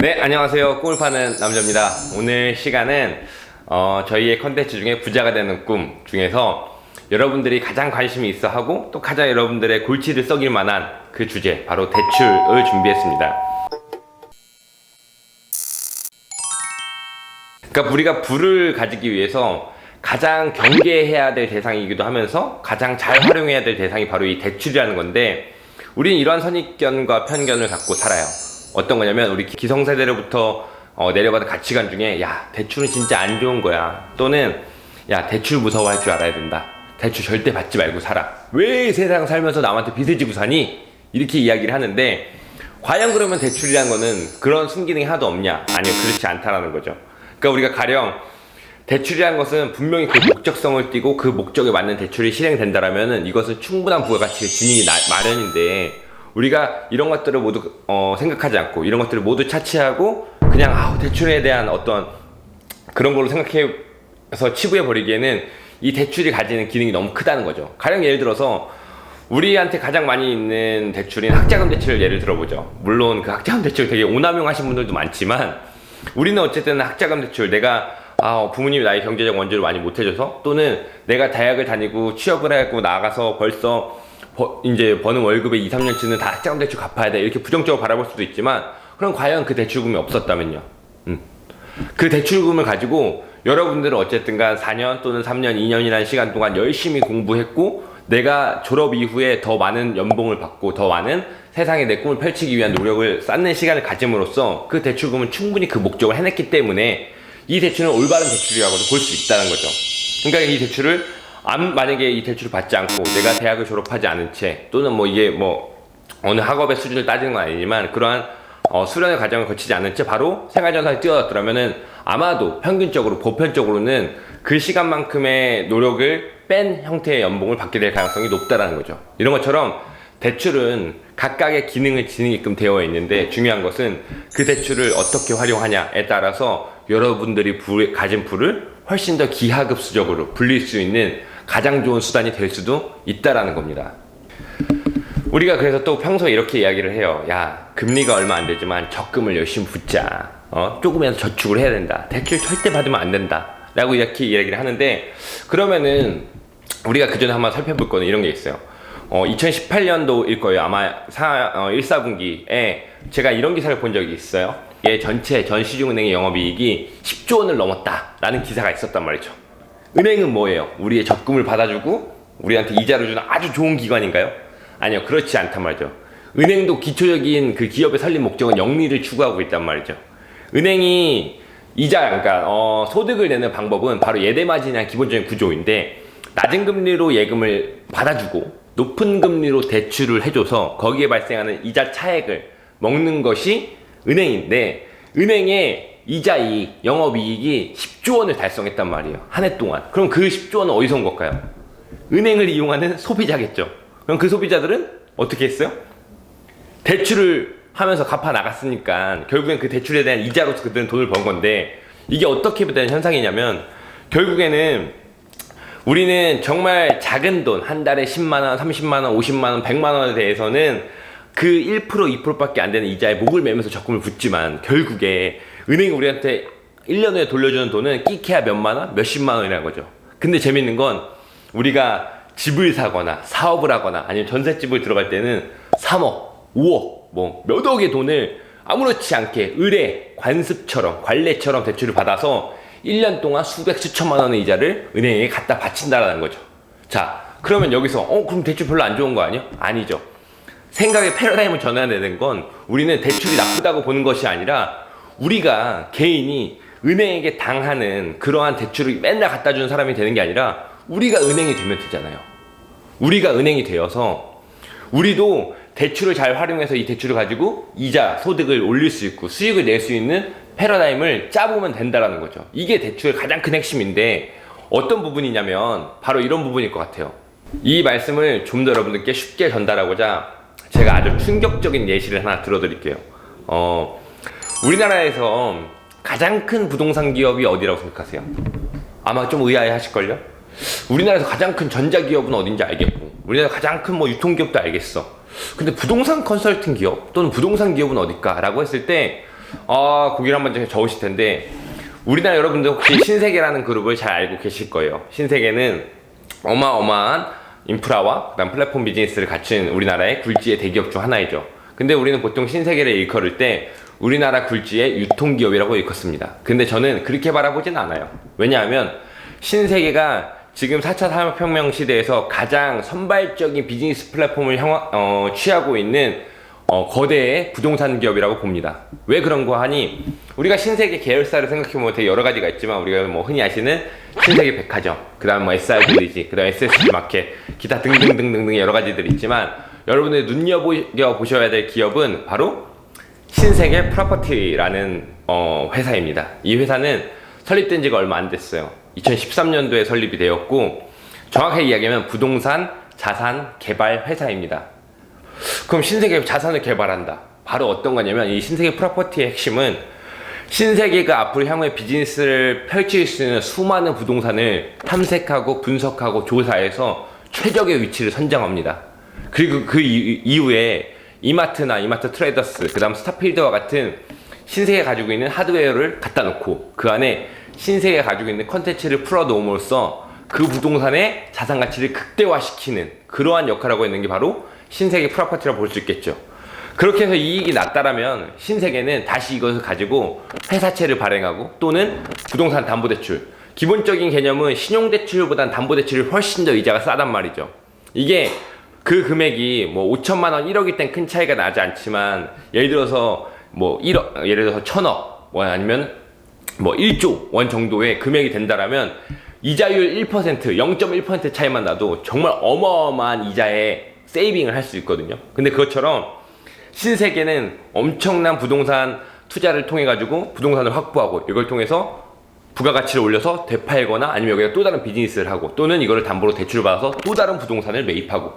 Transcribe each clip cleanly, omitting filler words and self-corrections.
네, 안녕하세요. 꿈을 파는 남자입니다. 오늘 시간은 저희의 컨텐츠 중에 부자가 되는 꿈 중에서 여러분들이 가장 관심이 있어 하고 또 가장 여러분들의 골치를 썩일 만한 그 주제, 바로 대출을 준비했습니다. 그러니까 우리가 부를 가지기 위해서 가장 경계해야 될 대상이기도 하면서 가장 잘 활용해야 될 대상이 바로 이 대출이라는 건데, 우리는 이러한 선입견과 편견을 갖고 살아요. 어떤 거냐면, 우리 기성세대로부터 내려가는 가치관 중에 야, 대출은 진짜 안 좋은 거야, 또는 야, 대출 무서워할 줄 알아야 된다, 대출 절대 받지 말고 살아, 왜 세상 살면서 남한테 빚을 지고 사니, 이렇게 이야기를 하는데, 과연 그러면 대출이란 거는 그런 순기능이 하나도 없냐? 아니요, 그렇지 않다라는 거죠. 그러니까 우리가 가령 대출이라는 것은 분명히 그 목적성을 띠고 그 목적에 맞는 대출이 실행된다라면은 이것은 충분한 부가가치를 지니기 마련인데, 우리가 이런 것들을 모두 생각하지 않고 이런 것들을 모두 차치하고 그냥 대출에 대한 어떤 그런 걸로 생각해서 치부해 버리기에는 이 대출이 가지는 기능이 너무 크다는 거죠. 가령 예를 들어서 우리한테 가장 많이 있는 대출인 학자금 대출을 예를 들어보죠. 물론 그 학자금 대출 되게 오남용하신 분들도 많지만, 우리는 어쨌든 학자금 대출, 내가 부모님이 나의 경제적 원조를 많이 못해줘서, 또는 내가 대학을 다니고 취업을 해갖고 나가서 벌써 이제 버는 월급의 2, 3년치는 다 학자금 대출 갚아야 돼, 이렇게 부정적으로 바라볼 수도 있지만, 그럼 과연 그 대출금이 없었다면요? 그 대출금을 가지고 여러분들은 어쨌든간 4년 또는 3년, 2년이라는 시간 동안 열심히 공부했고, 내가 졸업 이후에 더 많은 연봉을 받고 더 많은 세상에 내 꿈을 펼치기 위한 노력을 쌓는 시간을 가짐으로써 그 대출금은 충분히 그 목적을 해냈기 때문에 이 대출은 올바른 대출이라고도 볼 수 있다는 거죠. 그러니까 이 대출을 만약에 이 대출을 받지 않고 내가 대학을 졸업하지 않은 채, 또는 이게 어느 학업의 수준을 따지는 건 아니지만 그러한 수련의 과정을 거치지 않은 채 바로 생활전선에 뛰어들었더라면은 아마도 평균적으로, 보편적으로는 그 시간만큼의 노력을 뺀 형태의 연봉을 받게 될 가능성이 높다라는 거죠. 이런 것처럼 대출은 각각의 기능을 지니게끔 되어 있는데, 중요한 것은 그 대출을 어떻게 활용하냐에 따라서 여러분들이 가진 부를 훨씬 더 기하급수적으로 불릴 수 있는 가장 좋은 수단이 될 수도 있다라는 겁니다. 우리가 그래서 또 평소에 이렇게 이야기를 해요. 야, 금리가 얼마 안 되지만 적금을 열심히 붓자, 조금이라도 저축을 해야 된다, 대출 절대 받으면 안 된다 라고 이렇게 이야기를 하는데, 그러면은 우리가 그 전에 한번 살펴볼 거는 이런 게 있어요. 2018년도일 거예요. 아마 1, 4분기에 제가 이런 기사를 본 적이 있어요. 전 시중은행의 영업이익이 10조 원을 넘었다 라는 기사가 있었단 말이죠. 은행은 뭐예요? 우리의 적금을 받아주고 우리한테 이자를 주는 아주 좋은 기관인가요? 아니요, 그렇지 않단 말이죠. 은행도 기초적인 그 기업의 설립 목적은 영리를 추구하고 있단 말이죠. 은행이 그러니까 소득을 내는 방법은 바로 예대마진이라는 기본적인 구조인데, 낮은 금리로 예금을 받아주고 높은 금리로 대출을 해줘서 거기에 발생하는 이자 차액을 먹는 것이 은행인데, 은행의 이자이익, 영업이익이 10조 원을 달성했단 말이에요, 한 해 동안. 그럼 그 10조 원은 어디서 온 걸까요? 은행을 이용하는 소비자겠죠. 그럼 그 소비자들은 어떻게 했어요? 대출을 하면서 갚아 나갔으니까 결국엔 그 대출에 대한 이자로서 그들은 돈을 번 건데, 이게 어떻게 되는 현상이냐면, 결국에는 우리는 정말 작은 돈, 한 달에 10만원, 30만원, 50만원, 100만원에 대해서는 그 1%, 2%밖에 안 되는 이자에 목을 매면서 적금을 붓지만, 결국에 은행이 우리한테 1년 후에 돌려주는 돈은 끼케야 몇만원, 몇십만원이라는 거죠. 근데 재밌는 건, 우리가 집을 사거나 사업을 하거나 아니면 전셋집을 들어갈 때는 3억, 5억, 몇 억의 돈을 아무렇지 않게 의뢰, 관습처럼, 관례처럼 대출을 받아서 1년 동안 수백, 수천만 원의 이자를 은행에 갖다 바친다라는 거죠. 자, 그러면 여기서 그럼 대출 별로 안 좋은 거 아니야? 아니죠. 생각의 패러다임을 전환해야 되는 건, 우리는 대출이 나쁘다고 보는 것이 아니라 우리가 개인이 은행에게 당하는 그러한 대출을 맨날 갖다 주는 사람이 되는 게 아니라 우리가 은행이 되면 되잖아요. 우리가 은행이 되어서 우리도 대출을 잘 활용해서 이 대출을 가지고 이자, 소득을 올릴 수 있고 수익을 낼 수 있는 패러다임을 짜보면 된다라는 거죠. 이게 대출의 가장 큰 핵심인데, 어떤 부분이냐면 바로 이런 부분일 것 같아요. 이 말씀을 좀 더 여러분들께 쉽게 전달하고자 제가 아주 충격적인 예시를 하나 들어드릴게요. 우리나라에서 가장 큰 부동산 기업이 어디라고 생각하세요? 아마 좀 의아해 하실걸요? 우리나라에서 가장 큰 전자기업은 어딘지 알겠고, 우리나라 가장 큰 유통기업도 알겠어. 근데 부동산 컨설팅 기업 또는 부동산 기업은 어딜까? 라고 했을 때 거기를 한번 적으실 텐데, 우리나라 여러분들 혹시 신세계라는 그룹을 잘 알고 계실 거예요. 신세계는 어마어마한 인프라와 그다음 플랫폼 비즈니스를 갖춘 우리나라의 굴지의 대기업 중 하나이죠. 근데 우리는 보통 신세계를 일컬을 때 우리나라 굴지의 유통기업이라고 일컫습니다. 근데 저는 그렇게 바라보진 않아요. 왜냐하면 신세계가 지금 4차 산업혁명 시대에서 가장 선발적인 비즈니스 플랫폼을 취하고 있는 거대의 부동산 기업이라고 봅니다. 왜 그런 거 하니, 우리가 신세계 계열사를 생각해보면 되게 여러 가지가 있지만, 우리가 뭐 흔히 아시는 신세계 백화점, 그 다음 뭐 SRB리지, 그 다음 SSG 마켓, 기타 등등등등 여러 가지들이 있지만, 여러분들이 눈여겨보셔야 될 기업은 바로 신세계 프로퍼티라는 회사입니다. 이 회사는 설립된 지가 얼마 안 됐어요. 2013년도에 설립이 되었고, 정확하게 이야기하면 부동산 자산 개발 회사입니다. 그럼 신세계 자산을 개발한다. 바로 어떤 거냐면, 이 신세계 프로퍼티의 핵심은 신세계가 앞으로 향후에 비즈니스를 펼칠 수 있는 수많은 부동산을 탐색하고 분석하고 조사해서 최적의 위치를 선정합니다. 그리고 그 이후에 이마트나 이마트 트레이더스, 그 다음 스타필드와 같은 신세계가 가지고 있는 하드웨어를 갖다 놓고 그 안에 신세계가 가지고 있는 컨텐츠를 풀어 놓음으로써 그 부동산의 자산 가치를 극대화시키는 그러한 역할을 하고 있는 게 바로 신세계 프로퍼티라고 볼 수 있겠죠. 그렇게 해서 이익이 났다라면 신세계는 다시 이것을 가지고 회사채를 발행하고 또는 부동산 담보대출, 기본적인 개념은 신용대출보단 담보대출이 훨씬 더 이자가 싸단 말이죠. 이게 그 금액이 뭐 5천만 원, 1억일 땐 큰 차이가 나지 않지만, 예를 들어서 뭐 1억, 예를 들어서 1,000억, 뭐 아니면 뭐 1조 원 정도의 금액이 된다라면 이자율 1%, 0.1% 차이만 나도 정말 어마어마한 이자에 세이빙을 할 수 있거든요. 근데 그것처럼 신세계는 엄청난 부동산 투자를 통해 가지고 부동산을 확보하고 이걸 통해서 부가가치를 올려서 되팔거나 아니면 여기다 또 다른 비즈니스를 하고 또는 이거를 담보로 대출을 받아서 또 다른 부동산을 매입하고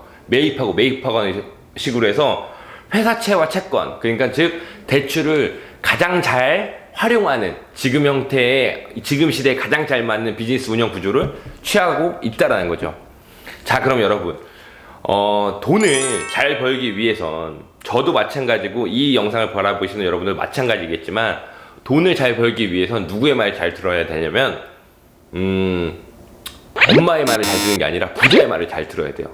식으로 해서 회사채와 채권, 그러니까 즉 대출을 가장 잘 활용하는 지금 형태의, 지금 시대에 가장 잘 맞는 비즈니스 운영 구조를 취하고 있다라는 거죠. 자, 그럼 여러분, 돈을 잘 벌기 위해선 저도 마찬가지고 이 영상을 바라보시는 여러분들 마찬가지겠지만, 돈을 잘 벌기 위해선 누구의 말 잘 들어야 되냐면 엄마의 말을 잘 듣는 게 아니라 부자의 말을 잘 들어야 돼요.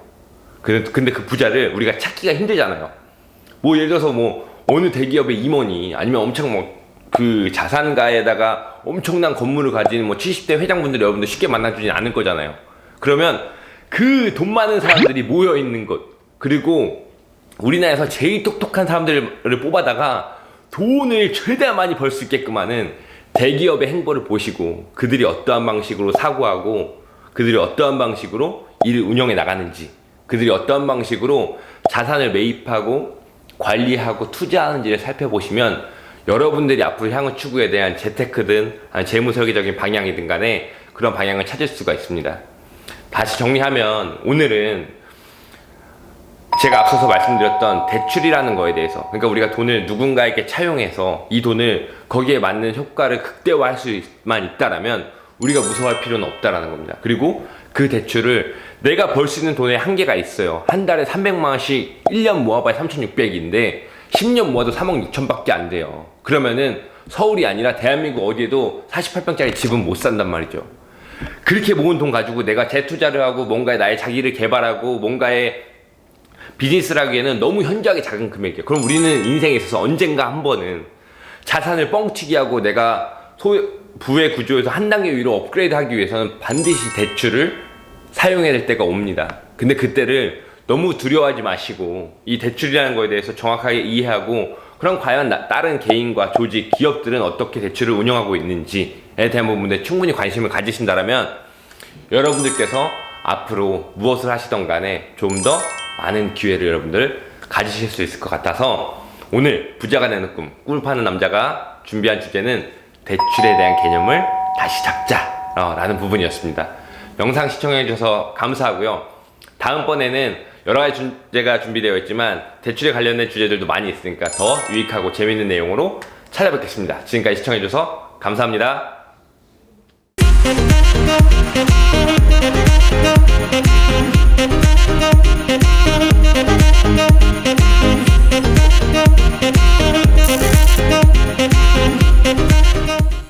근데 그 부자를 우리가 찾기가 힘들잖아요. 뭐 예를 들어서 뭐 어느 대기업의 임원이 아니면 엄청 뭐 그 자산가에다가 엄청난 건물을 가진 뭐 70대 회장분들 여러분들 쉽게 만나주진 않을 거잖아요. 그러면 그 돈 많은 사람들이 모여 있는 곳, 그리고 우리나라에서 제일 똑똑한 사람들을 뽑아다가 돈을 최대한 많이 벌 수 있게끔 하는 대기업의 행보를 보시고 그들이 어떠한 방식으로 사고하고 그들이 어떠한 방식으로 일을 운영해 나가는지, 그들이 어떠한 방식으로 자산을 매입하고 관리하고 투자하는지를 살펴보시면 여러분들이 앞으로 향후 추구에 대한 재테크든 재무 설계적인 방향이든 간에 그런 방향을 찾을 수가 있습니다. 다시 정리하면 오늘은 제가 앞서서 말씀드렸던 대출이라는 거에 대해서, 그러니까 우리가 돈을 누군가에게 차용해서 이 돈을 거기에 맞는 효과를 극대화할 수만 있다라면 우리가 무서워할 필요는 없다라는 겁니다. 그리고 그 대출을 내가 벌 수 있는 돈의 한계가 있어요. 한 달에 300만 원씩 1년 모아봐야 3,600인데 10년 모아도 3억 6천밖에 안 돼요. 그러면은 서울이 아니라 대한민국 어디에도 48평짜리 집은 못 산단 말이죠. 그렇게 모은 돈 가지고 내가 재투자를 하고 뭔가의 나의 자기를 개발하고 뭔가의 비즈니스를 하기에는 너무 현저하게 작은 금액이에요. 그럼 우리는 인생에 있어서 언젠가 한 번은 자산을 뻥튀기 하고 내가 부의 구조에서 한 단계 위로 업그레이드 하기 위해서는 반드시 대출을 사용해야 될 때가 옵니다. 근데 그때를 너무 두려워하지 마시고 이 대출이라는 거에 대해서 정확하게 이해하고, 그럼 과연 다른 개인과 조직, 기업들은 어떻게 대출을 운영하고 있는지에 대한 부분에 충분히 관심을 가지신다면 여러분들께서 앞으로 무엇을 하시던 간에 좀 더 많은 기회를 여러분들 가지실 수 있을 것 같아서 오늘 부자가 되는 꿈, 꿈을 파는 남자가 준비한 주제는 대출에 대한 개념을 다시 잡자라는 부분이었습니다. 영상 시청해주셔서 감사하고요. 다음번에는 여러 가지 주제가 준비되어 있지만 대출에 관련된 주제들도 많이 있으니까 더 유익하고 재밌는 내용으로 찾아뵙겠습니다. 지금까지 시청해주셔서 감사합니다.